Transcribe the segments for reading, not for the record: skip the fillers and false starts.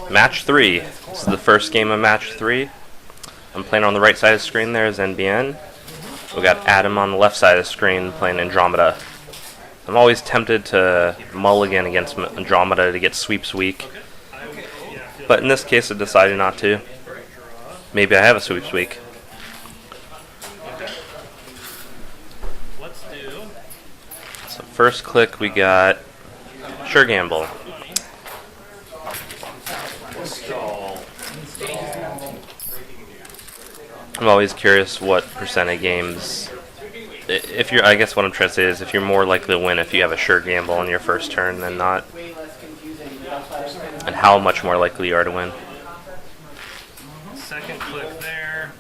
Match 3. This is the first game of match 3. I'm playing on the right side of the screen there is NBN. We got Adam on the left side of the screen playing Andromeda. I'm always tempted to mulligan against Andromeda to get sweeps weak. But in this case I decided not to. Maybe I have a sweeps week. So first click we got Sure Gamble. I'm always curious what percent of games, if you're, I guess what I'm trying to say is if you're more likely to win if you have a sure gamble on your first turn than not, and how much more likely you are to win. Second click there.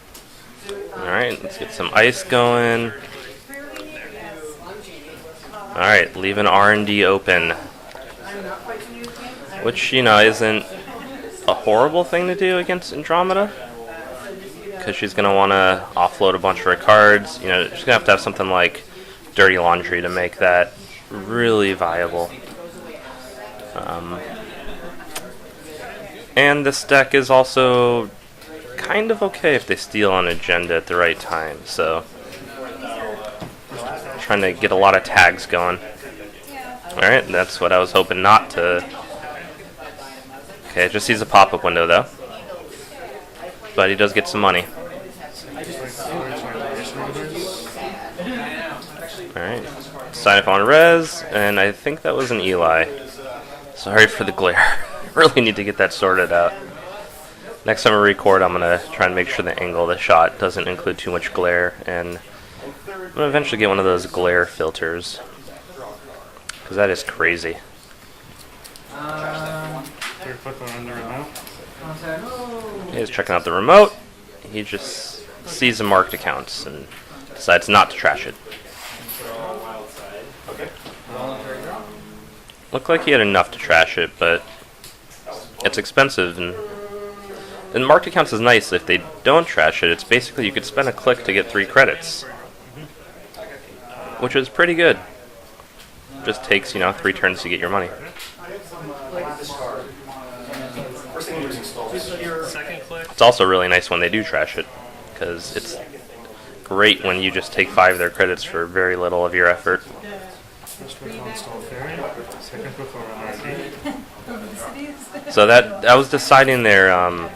Alright, let's get some ice going. Alright, leave an R&D open, which, you know, isn't a horrible thing to do against Andromeda, because she's going to want to offload a bunch of her cards. You know, she's going to have something like Dirty Laundry to make that really viable. And this deck is also kind of okay if they steal an agenda at the right time, so trying to get a lot of tags going. Alright, that's what I was hoping not to. Okay, just sees a pop-up window though. But he does get some money. Alright, sign up on res, and I think that was an Eli. Sorry for the glare. Really need to get that sorted out. Next time I record, I'm going to try and make sure the angle of the shot doesn't include too much glare, and I'm going to eventually get one of those glare filters, because that is crazy. Third click on the remote. He's checking out the remote. He just sees the marked accounts and decides not to trash it. Looked like he had enough to trash it, but it's expensive, and marked accounts is nice. If they don't trash it, it's basically you could spend a click to get 3 credits, which is pretty good. Just takes, you know, 3 turns to get your money. It's also really nice when they do trash it, because it's great when you just take 5 of their credits for very little of your effort. So that I was deciding there. I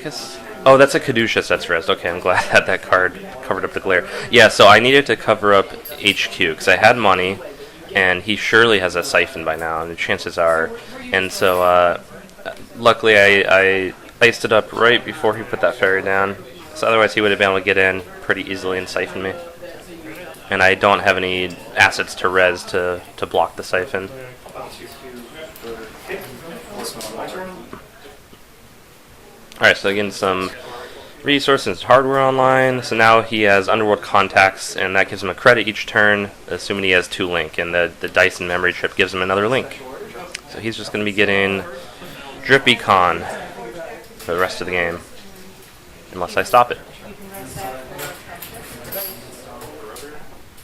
guess. Oh, that's a Caduceus that's res. Okay, I'm glad that card covered up the glare. Yeah, so I needed to cover up HQ because I had money, and he surely has a siphon by now, and the chances are. And so, luckily, I iced it up right before he put that fairy down. So otherwise, he would have been able to get in pretty easily and siphon me. And I don't have any assets to res to block the siphon. Alright, so again, some resources and hardware online. So now he has Underworld Contacts, and that gives him a credit each turn, assuming he has 2 link, and the Dyson memory chip gives him another link. So he's just going to be getting Drippy Con for the rest of the game, unless I stop it.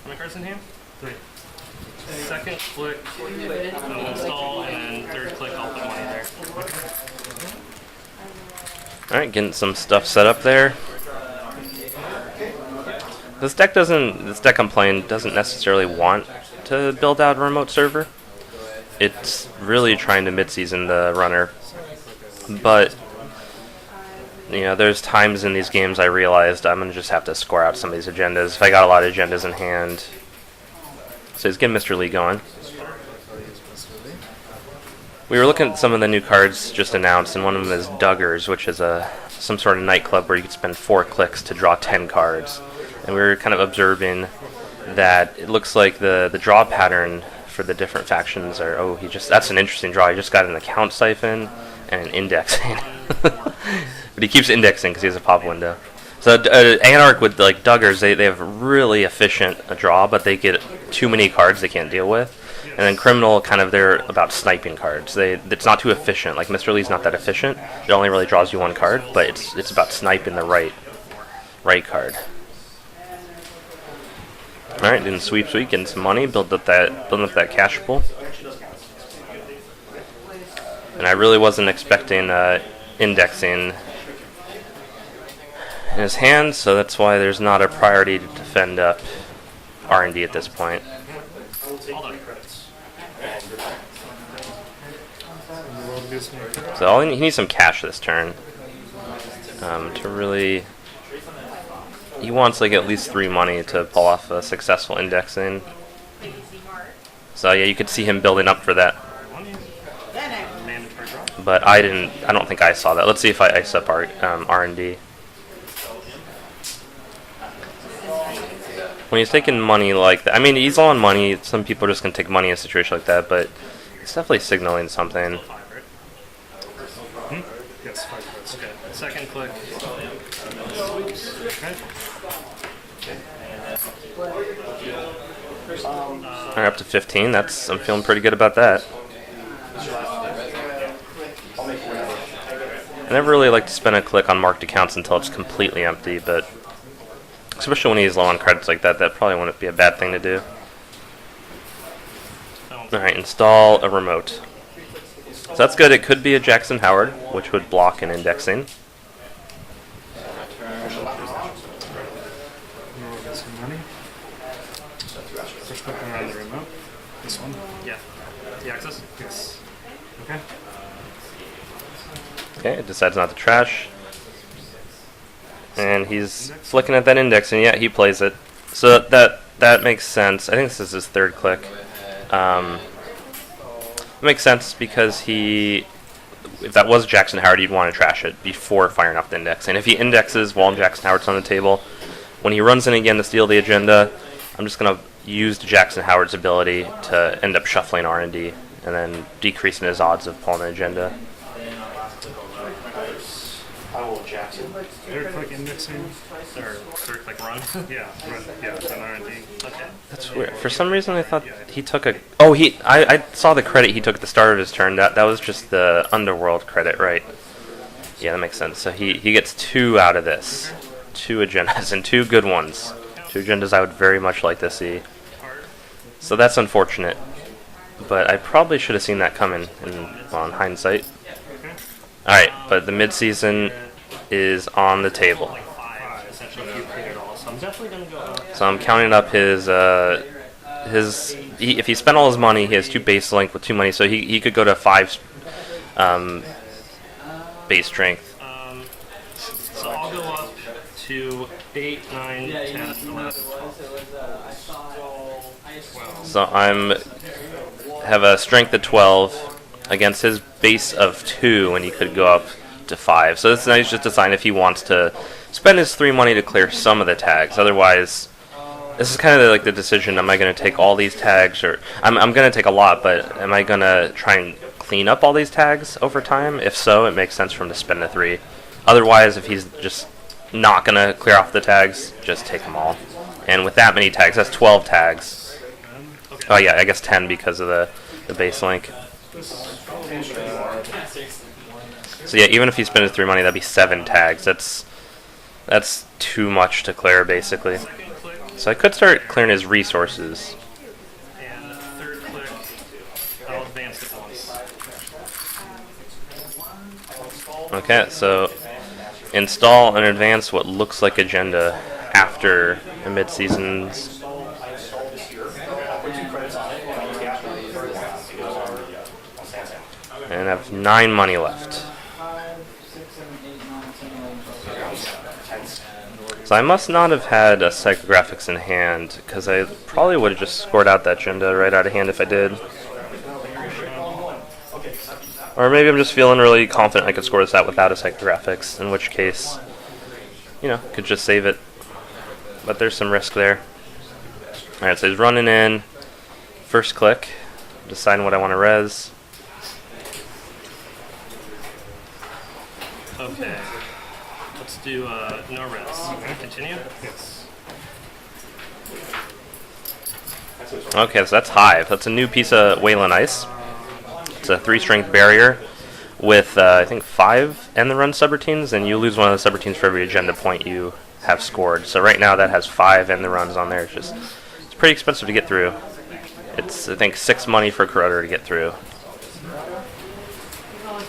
How many cards in hand? 3. Second click, install, and then third click, I'll put money there. Alright, getting some stuff set up there. This deck I'm playing doesn't necessarily want to build out a remote server. It's really trying to mid-season the runner. But, you know, there's times in these games I realized I'm going to just have to score out some of these agendas. If I got a lot of agendas in hand. So he's getting Mr. Lee going. We were looking at some of the new cards just announced, and one of them is Duggars, which is some sort of nightclub where you could spend 4 clicks to draw 10 cards. And we were kind of observing that it looks like the draw pattern for the different factions are, that's an interesting draw. He just got an account siphon and an indexing. But he keeps indexing because he has a pop window. So Anarch with like Duggars, they have really efficient draw, but they get too many cards they can't deal with. And then Criminal, kind of, they're about sniping cards. It's not too efficient. Like Mr. Lee's not that efficient. It only really draws you 1 card, but it's about sniping the right card. Alright, doing sweep, getting some money, building up that cash pool. And I really wasn't expecting indexing in his hand, so that's why there's not a priority to defend up R&D at this point. So he needs some cash this turn to really. He wants like at least 3 money to pull off a successful indexing. So yeah, you could see him building up for that. But I don't think I saw that. Let's see if I ice up R&D. When he's taking money like that, I mean, he's low on money. Some people are just going to take money in a situation like that, but it's definitely signaling something. Yes, 5 cards. Okay. Second click. Alright, up to 15. I'm feeling pretty good about that. I never really like to spend a click on marked accounts until it's completely empty, but especially when he's low on credits like that, that probably wouldn't be a bad thing to do. Alright, install a remote. So that's good. It could be a Jackson Howard, which would block an indexing. First click around the remote. This one? Yeah. The axis? Yes. Okay. Okay, it decides not to trash. And he's looking at that index, and yeah, he plays it. So that makes sense. I think this is his 3rd click. It makes sense because if that was Jackson Howard, you'd want to trash it before firing off the index. And if he indexes while Jackson Howard's on the table, when he runs in again to steal the agenda, I'm just going to use Jackson Howard's ability to end up shuffling R&D and then decreasing his odds of pulling an agenda. Jackson. 3rd click indexing? Or 3rd click run? Yeah, run R&D. Okay. That's weird. For some reason I thought he took a... Oh, I saw the credit he took at the start of his turn. That was just the Underworld credit, right? Yeah, that makes sense. So he gets 2 out of this. 2 agendas, and 2 good ones. 2 agendas I would very much like to see. So that's unfortunate. But I probably should have seen that coming in hindsight. Alright, but the mid-season is on the table. So I'm counting up his if he spent all his money, he has 2 base length with 2 money, so he could go to 5 base strength. So I'll go up to 8, 9, 10, 11. So have a strength of 12 against his base of 2, and he could go up to 5. So it's nice just to decide if he wants to spend his 3 money to clear some of the tags. Otherwise, this is kind of like the decision: am I going to take all these tags, or I'm going to take a lot, but am I going to try and clean up all these tags over time? If so, it makes sense for him to spend the 3. Otherwise, if he's just not going to clear off the tags, just take them all. And with that many tags, that's 12 tags. Oh yeah, I guess 10 because of the base link. So yeah, even if he spends 3 money, that'd be 7 tags. That's too much to clear, basically. So I could start clearing his resources. And 3rd click, I'll advance it once. Okay, so install and advance what looks like agenda after the mid-seasons. And I have 9 money left. So I must not have had a psychographics in hand, because I probably would have just scored out that agenda right out of hand if I did. Or maybe I'm just feeling really confident I could score this out without a psychographics, in which case, could just save it. But there's some risk there. Alright, so he's running in. First click. Deciding what I want to res. Okay. Let's do no res. Continue? Yes. Okay, so that's Hive. That's a new piece of Wayland Ice. It's a 3-strength barrier with, I think, 5 end the run subroutines, and you lose one of the subroutines for every agenda point you have scored. So right now that has 5 end the runs on there. It's pretty expensive to get through. It's, I think, 6 money for Corroder to get through.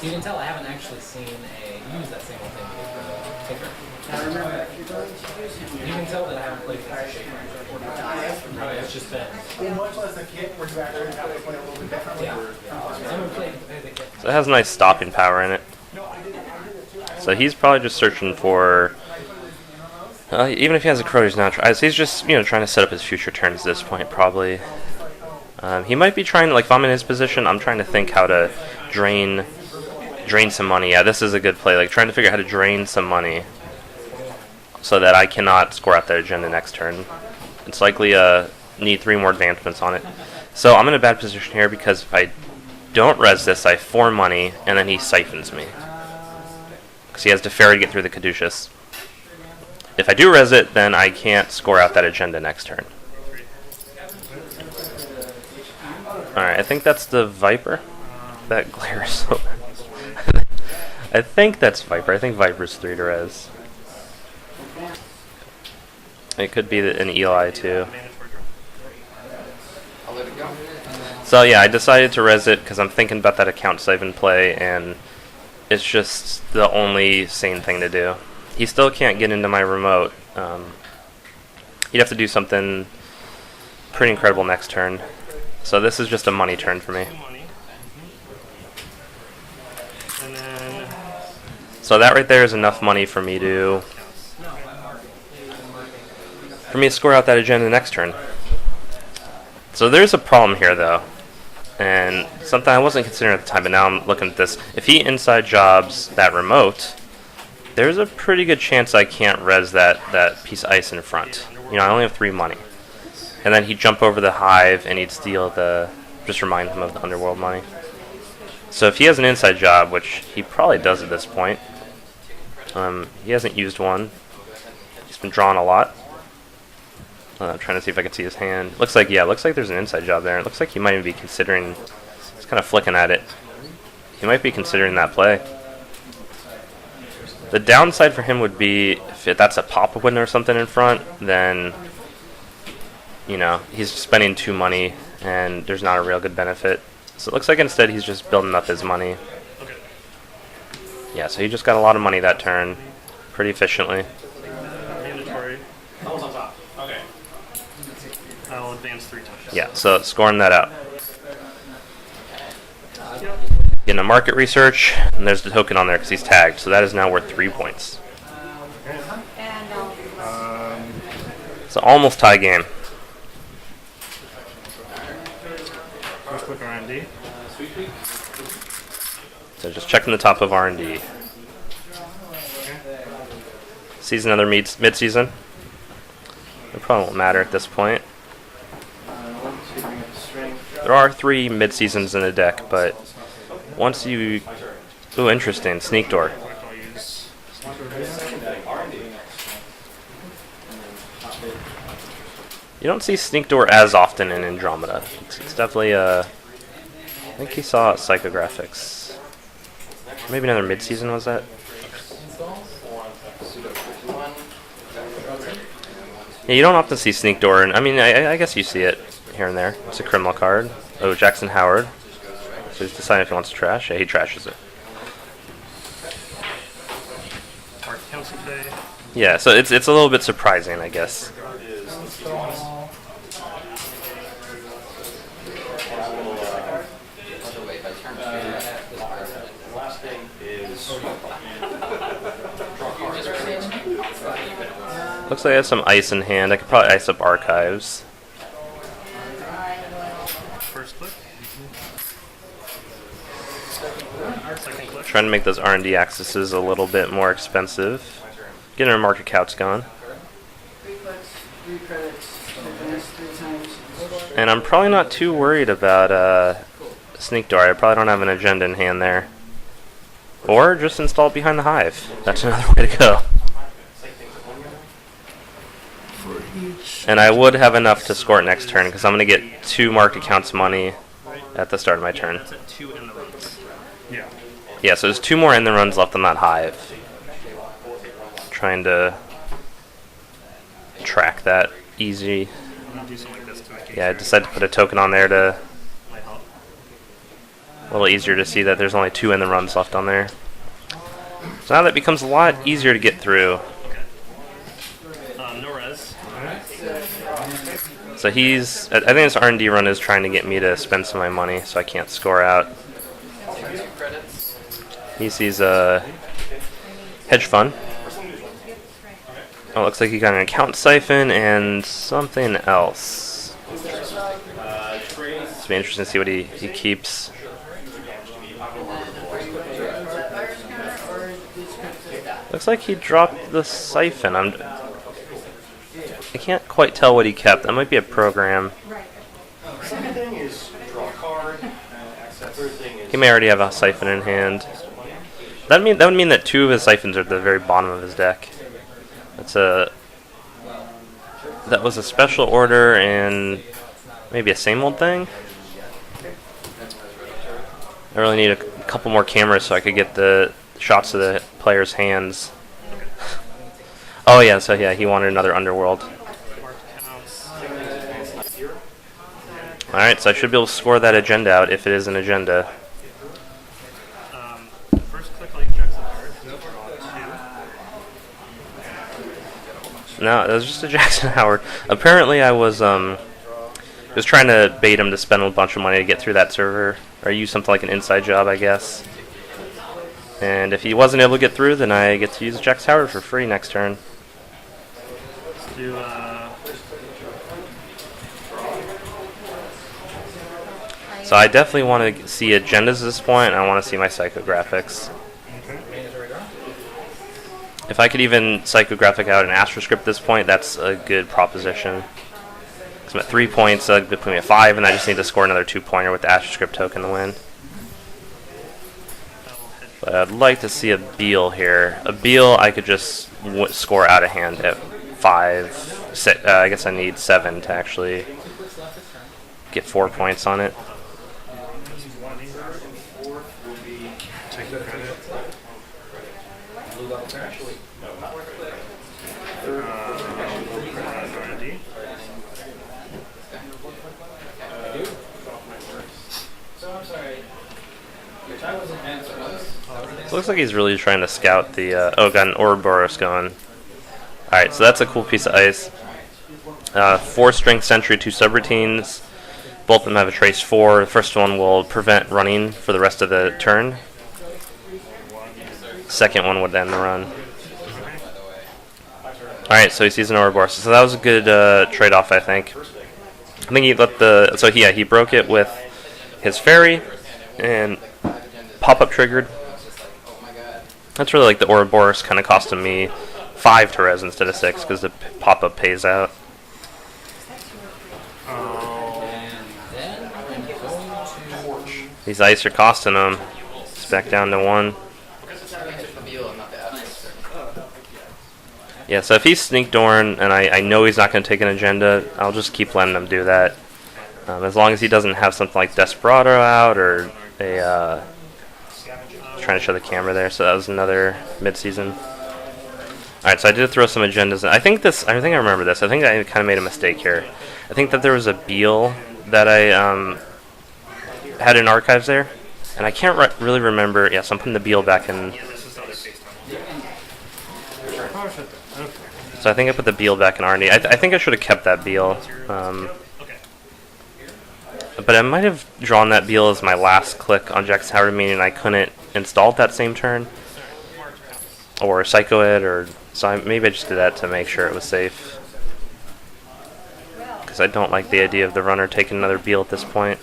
You can tell I haven't actually seen use that single thing for the kicker. You can tell that I haven't played this shape. It's just been. Much less a kit where you actually have to play a little bit differently. Yeah. I haven't played the kit. So it has nice stopping power in it. So he's probably just searching for. Even if he has a Corroder, he's not. He's just trying to set up his future turns at this point, probably. He might be trying, like, if I'm in his position, I'm trying to think how to drain some money. Yeah, this is a good play. Like, trying to figure out how to drain some money so that I cannot score out that agenda next turn. It's likely need 3 more advancements on it. So I'm in a bad position here because if I don't res this, I have 4 money, and then he siphons me. Because he has to ferry to get through the Caduceus. If I do res it, then I can't score out that agenda next turn. Alright, I think that's the Viper. That glares so bad. I think that's Viper. I think Viper's 3 to res. It could be an Eli too. So yeah, I decided to res it because I'm thinking about that account siphon play, and it's just the only sane thing to do. He still can't get into my remote. He'd have to do something pretty incredible next turn. So this is just a money turn for me. So that right there is enough money for me to score out that agenda next turn. So there's a problem here though, and something I wasn't considering at the time, but now I'm looking at this. If he inside jobs that remote, there's a pretty good chance I can't res that piece of ice in front. I only have 3 money. And then he'd jump over the Hive and he'd steal just remind him of the Underworld money. So if he has an inside job, which he probably does at this point, he hasn't used one. He's been drawing a lot. I'm trying to see if I can see his hand. Looks like there's an inside job there. It looks like he might even be considering, he's kind of flicking at it. He might be considering that play. The downside for him would be if that's a pop-up window or something in front, then he's spending 2 money and there's not a real good benefit. So it looks like instead he's just building up his money. Yeah, so he just got a lot of money that turn, pretty efficiently. Mandatory. Okay. I'll advance 3 touches. Yeah, so scoring that out. Getting a market research, and there's the token on there because he's tagged, so that is now worth 3 points. So almost tie game. First click R&D. So just checking the top of R&D. Sees another mid-season. It probably won't matter at this point. There are 3 mid-seasons in the deck, but once you... Ooh, interesting. Sneak Door. You don't see Sneak Door as often in Andromeda. It's definitely I think he saw Psychographics. Maybe another mid-season was that? Yeah, you don't often see Sneak Door, and I guess you see it here and there. It's a criminal card. Oh, Jackson Howard. So he's deciding if he wants to trash. Yeah, he trashes it. Yeah, so it's a little bit surprising, I guess. Looks like I have some ice in hand. I could probably ice up Archives. First click. Second click. Trying to make those R&D accesses a little bit more expensive. Getting our market count's gone. And I'm probably not too worried about Sneak Door. I probably don't have an agenda in hand there. Or just install it behind the Hive. That's another way to go. And I would have enough to score it next turn because I'm going to get 2 marked accounts money at the start of my turn. That's at 2 in the runs. Yeah. Yeah, so there's 2 more in the runs left on that Hive. Trying to track that easy. I'm going to do something like this Yeah, I decided to put a token on there to Might help. a little easier to see that there's only 2 in the runs left on there. So now that becomes a lot easier to get through. Okay. No res. So he's, I think this R&D run is trying to get me to spend some of my money, so I can't score out. He sees a hedge fund. Oh, looks like he got an account siphon and something else. It's be interesting to see what he keeps. Looks like he dropped the siphon. I can't quite tell what he kept. That might be a program. Second thing is draw a card. Third thing is He may already have a siphon in hand. That would mean that 2 of his siphons are at the very bottom of his deck. That was a special order and maybe a same old thing. I really need a couple more cameras so I could get the shots of the players' hands. Oh yeah, so yeah, he wanted another Underworld. Alright, so I should be able to score that agenda out if it is an agenda. First click all you jacks of cards. Draw 2. No, it was just a Jackson Howard. Apparently I was trying to bait him to spend a bunch of money to get through that server. Or use something like an inside job, I guess. And if he wasn't able to get through, then I get to use Jackson Howard for free next turn. Let's do, So I definitely want to see agendas at this point, and I want to see my psychographics. If I could even psychographic out an astroscript at this point, that's a good proposition. Because I'm at 3 points, so that'd put me at 5, and I just need to score another 2-pointer with the astroscript token to win. But I'd like to see a Beal here. A Beal I could just score out of hand at 5. I guess I need 7 to actually get 4 points on it. take the credit. R&D. So I'm sorry. Your time wasn't answered. So it looks like he's really trying to scout the... oh, got an Ouroboros going. Alright, so that's a cool piece of ice. 4 strength sentry, 2 subroutines. Both of them have a trace 4. The first one will prevent running for the rest of the turn. Second one would end the run. Alright, so he sees an Ouroboros. So that was a good trade-off, I think. I think he let the... So yeah, he broke it with his fairy and pop-up triggered. That's really like the Ouroboros kind of costing me 5 to res instead of 6 because the pop-up pays out. These ice are costing him. It's back down to 1. Yeah, so if he's Sneak Dorn and I know he's not going to take an agenda, I'll just keep letting him do that. As long as he doesn't have something like Desperado out or a... trying to show the camera there, so that was another mid-season. Alright, so I did throw some agendas in. I think I remember this. I think I kind of made a mistake here. I think that there was a Beal that I had in archives there, and I can't really remember. Yes, I'm putting the Beal back in. So I think I put the Beal back in R&D. I think I should have kept that Beal. But I might have drawn that Beal as my last click on Jack's Howard, meaning I couldn't install it that same turn. Or Psycho it, or... So maybe I just did that to make sure it was safe. Because I don't like the idea of the runner taking another Beal at this point.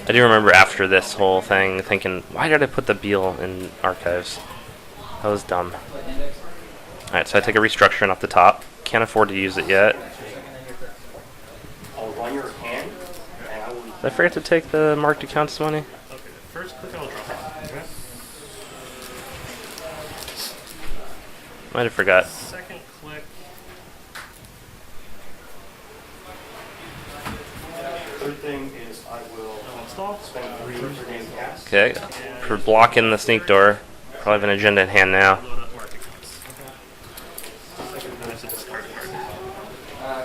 I do remember after this whole thing thinking, why did I put the Beal in archives? That was dumb. Alright, so I take a restructuring off the top. Can't afford to use it yet. Did I forget to take the marked accounts money? Okay, first click and I'll drop it. Okay. Might have forgot. Second click. Third thing is I will Install. spend 3 for game cast. Okay, for blocking the sneak door. Probably have an agenda in hand now. Load up mark accounts. Okay. Then I should discard a card.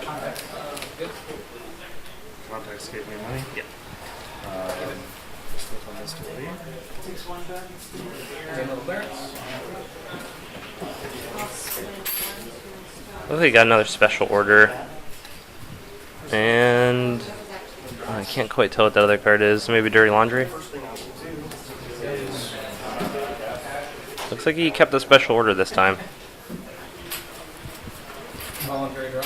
contacts gave me money. Yep. Just click on this to leave. Looks like we got another special order. And I can't quite tell what that other card is. Maybe Dirty Laundry? Looks like he kept the special order this time. Voluntary draw.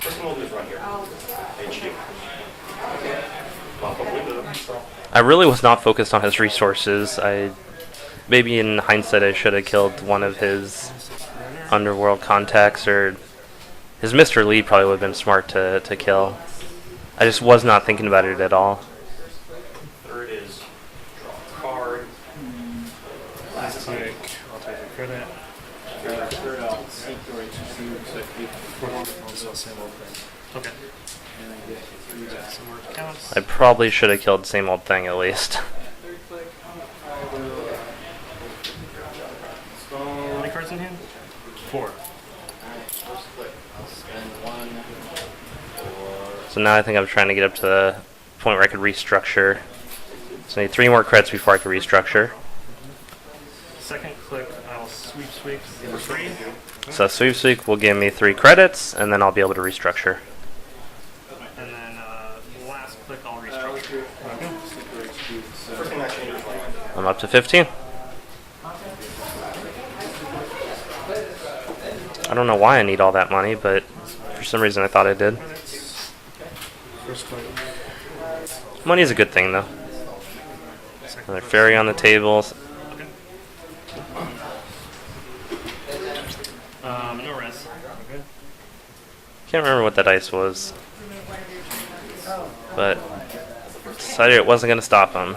First one we'll do is run here. HU. I really was not focused on his resources. Maybe in hindsight I should have killed one of his underworld contacts, or his Mr. Lee probably would have been smart to kill. I just was not thinking about it at all. Third is draw a card. I'll take a credit. Third, I'll seek or execute, Also same old thing. Okay. and then get through that. Some more accounts. I probably should have killed Same Old Thing at least. Third click on the file. How many cards in hand? 4. Alright, first click. I'll spend 1 for So now I think I'm trying to get up to the point where I could restructure. So I need 3 more credits before I can restructure. Second click, I'll sweep for 3. So Sweep will give me 3 credits, and then I'll be able to restructure. And then last click, I'll restructure. Okay. seek or execute. So First thing that changes is land. I'm up to 15. I don't know why I need all that money, but for some reason I thought I did. First click. Money's a good thing, though. Another fairy on the table. Okay. No res. Okay. Can't remember what that ice was, but decided it wasn't going to stop him.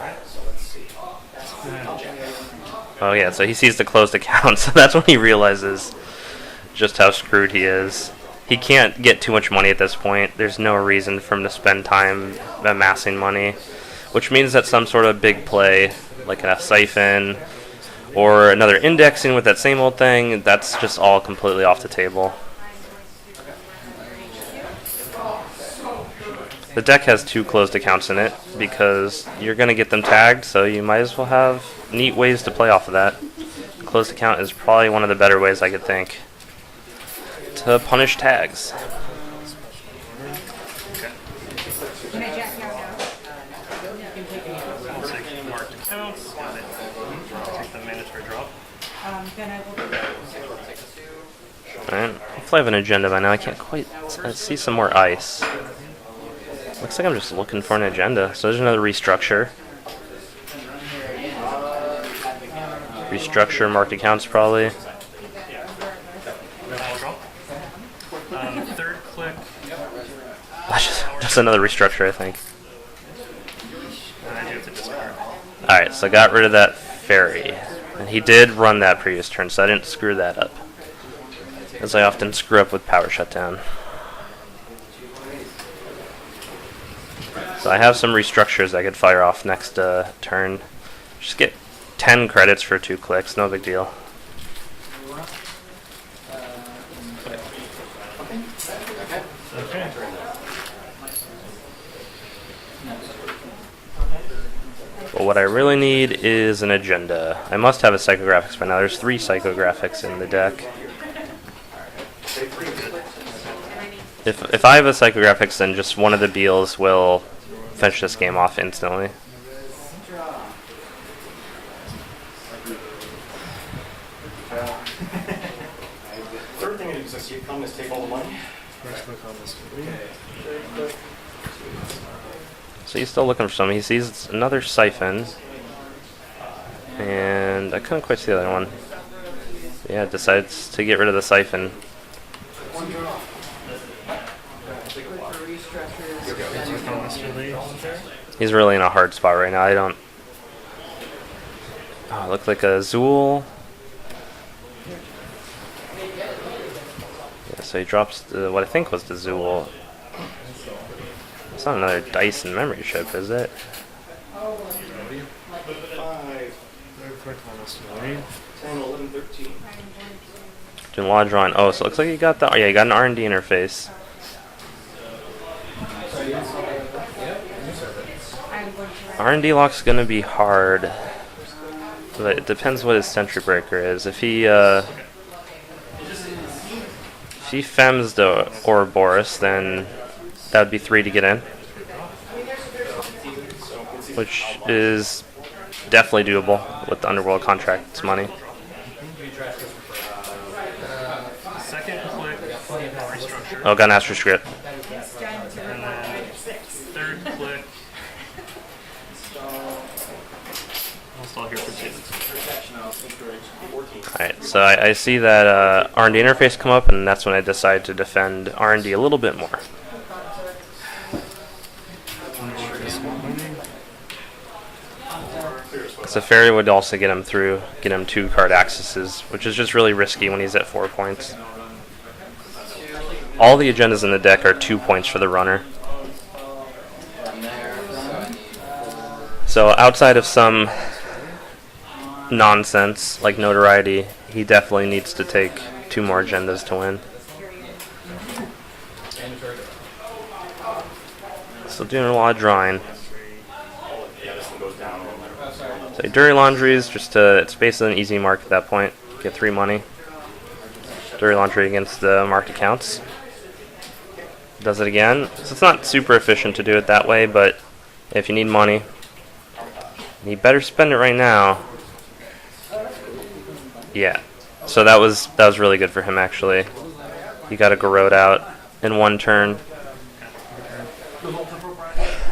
Oh yeah, so he sees the closed account, so that's when he realizes just how screwed he is. He can't get too much money at this point. There's no reason for him to spend time amassing money, which means that some sort of big play, like a siphon or another indexing with that Same Old Thing, that's just all completely off the table. The deck has 2 closed accounts in it because you're going to get them tagged, so you might as well have neat ways to play off of that. Closed account is probably one of the better ways I could think to punish tags. Can I jack out now? I'll take marked accounts. Got it. Take the mandatory drop. Then I will do that. Alright, hopefully I have an agenda by now. I can't quite see some more ice. Looks like I'm just looking for an agenda. So there's another restructure. Restructure, marked accounts probably. I'll drop. Third click. Just another restructure, I think. I do have to discard. Alright, so I got rid of that fairy. And he did run that previous turn, so I didn't screw that up, as I often screw up with power shutdown. So I have some restructures I could fire off next turn. Just get 10 credits for 2 clicks, no big deal. Okay. But what I really need is an agenda. I must have a psychographics by now. There's 3 psychographics in the deck. If I have a psychographics, then just one of the Beals will finish this game off instantly. Third thing I do is I see it come is take all the money. First click on this to leave. So he's still looking for something. He sees another siphon. And I couldn't quite see the other one. Yeah, decides to get rid of the siphon. Click on this to leave. He's really in a hard spot right now. I don't... Oh, it looked like a Zool. Yeah, so he drops what I think was the Zool. It's not another dice and memory chip, is it? 5, Third click on this to leave. 10, 11, 13. Doing a lot of drawing. Oh, so it looks like you got the... Oh, yeah, you got an R&D interface. I'm going to run. R&D lock's gonna be hard, but it depends what his sentry breaker is. If he fems the Ouroboros, then that would be 3 to get in, which is definitely doable with the Underworld contract's money. Second click, restructure. Oh, got an Astro Script. And then third click. I'll stall here for 2. Alright, so I see that R&D interface come up, and that's when I decide to defend R&D a little bit more. So Fairy would also get him 2 card accesses, which is just really risky when he's at 4 points. All the agendas in the deck are 2 points for the runner. So outside of some nonsense like notoriety, he definitely needs to take 2 more agendas to win. Still doing a lot of drawing. So Dirty Laundry is just it's basically an easy mark at that point. Get 3 money. Dirty Laundry against the marked accounts. Does it again. So it's not super efficient to do it that way, but if you need money, you better spend it right now. Yeah. So that was really good for him actually. He got a Garrote out in 1 turn.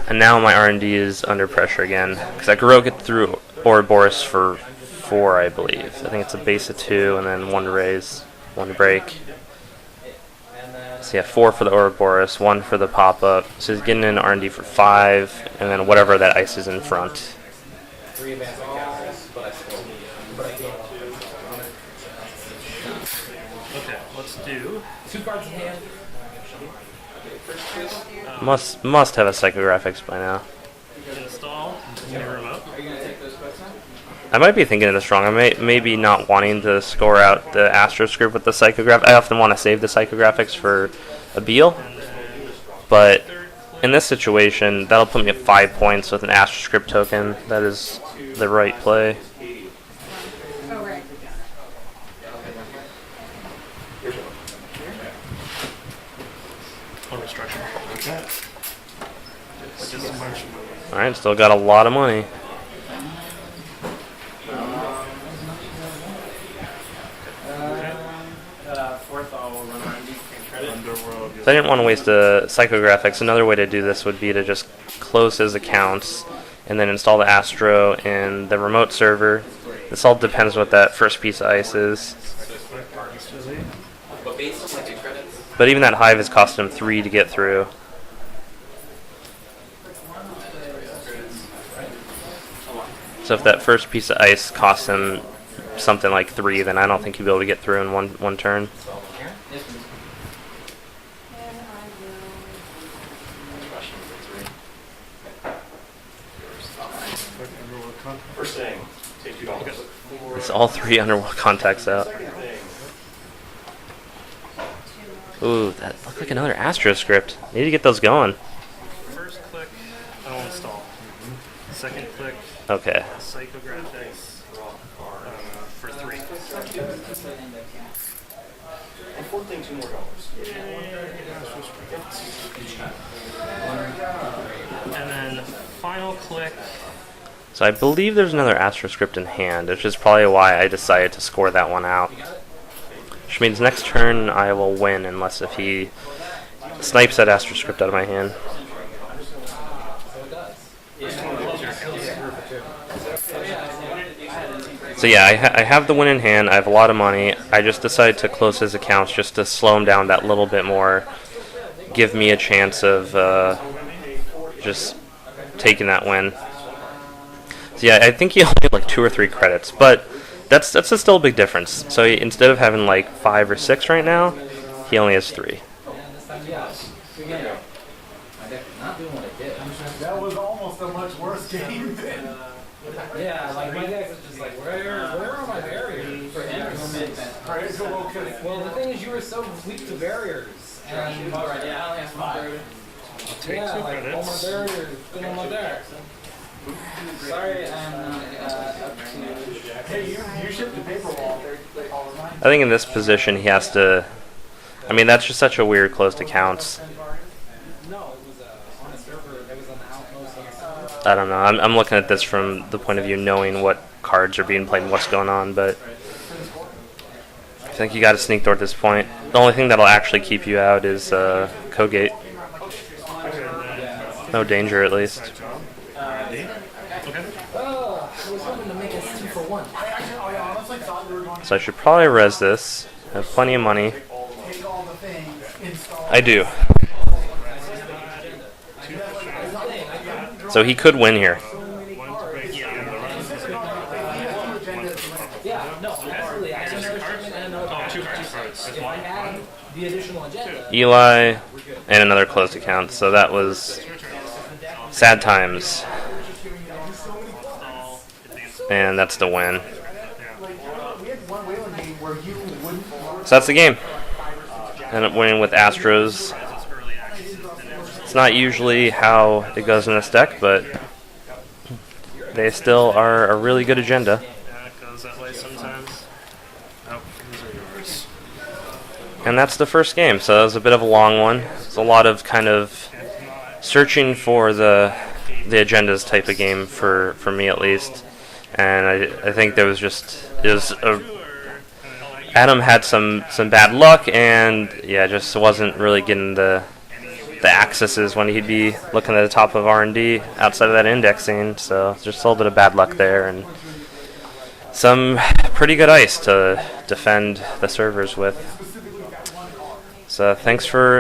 And now my R&D is under pressure again, because I Garrote get through Ouroboros for 4, I believe. I think it's a base of 2, and then 1 to raise, 1 to break. So yeah, 4 for the Ouroboros, 1 for the pop-up. So he's getting in R&D for 5, and then whatever that ice is in front. 3 advanced encounters, but I can't. Okay, let's do. 2 cards in hand. Must have a psychographics by now. Install new remote. I might be thinking of this wrong. I maybe not wanting to score out the Astro script with the psychograph. I often want to save the psychographics for a Beal, but in this situation, that'll put me at 5 points with an Astro script token. That is the right play. Oh, right. I'll restructure. Okay. Just a bunch. All right, still got a lot of money. Fourth, I'll run R&D and credit. Underworld. If I didn't want to waste a psychographics, another way to do this would be to just close his accounts and then install the Astro in the remote server. This all depends what that first piece of ice is. But based on like 2 credits. But even that Hive has cost him 3 to get through. So if that first piece of ice costs him something like 3, then I don't think he'll be able to get through in one turn. First thing, take $2. It's all 3 Underworld contacts out. Second thing, Ooh, that looked like another Astro script. Need to get those going. First click, I'll install. Second click, Okay. psychographics for 3. and fourth thing, $2 more. And then final click. So I believe there's another Astro script in hand, which is probably why I decided to score that one out. Which means next turn I will win unless if he snipes that Astro script out of my hand. So yeah, I have the win in hand. I have a lot of money. I just decided to close his accounts just to slow him down that little bit more. Give me a chance of just taking that win. So yeah, I think he only had like 2 or 3 credits, but that's still a big difference. So instead of having like 5 or 6 right now, he only has 3. That was almost a much worse game than. Yeah, like my deck was just like, where are my barriers? For him, well, the thing is, you were so weak to barriers. And yeah, I only have 5. Take Yeah, two like credits. Omar Berry or something like that. Sorry, I'm not up to. Hey, you shipped the paper wall. I think in this position he has to. I mean, that's just such a weird close to counts. No, it was on a server. It was on the outpost. I don't know. I'm looking at this from the point of view knowing what cards are being played and what's going on, but I think you got to sneak door at this point. The only thing that'll actually keep you out is Kogate. No danger, at least. Oh, I was hoping to make us 2 for 1. I honestly thought we were going to So I should probably res this. Have plenty of money. take all the things, install. I do. So he could win here. Yeah, no, absolutely. I just and another Two cards. if I had the additional agenda. Eli and another closed account. So that was sad times. And that's the win. We had one whaling game where you wouldn't. So that's the game. Ended up winning with Astros. It's not usually how it goes in this deck, but they still are a really good agenda. Yeah, it goes that way sometimes. Oh, these are yours. And that's the first game, so that was a bit of a long one. It's a lot of kind of searching for the agendas type of game for me at least. And I think there was just Adam had some bad luck, and yeah, just wasn't really getting the accesses when he'd be looking at the top of R&D outside of that indexing. So just a little bit of bad luck there, and some pretty good ice to defend the servers with. So thanks for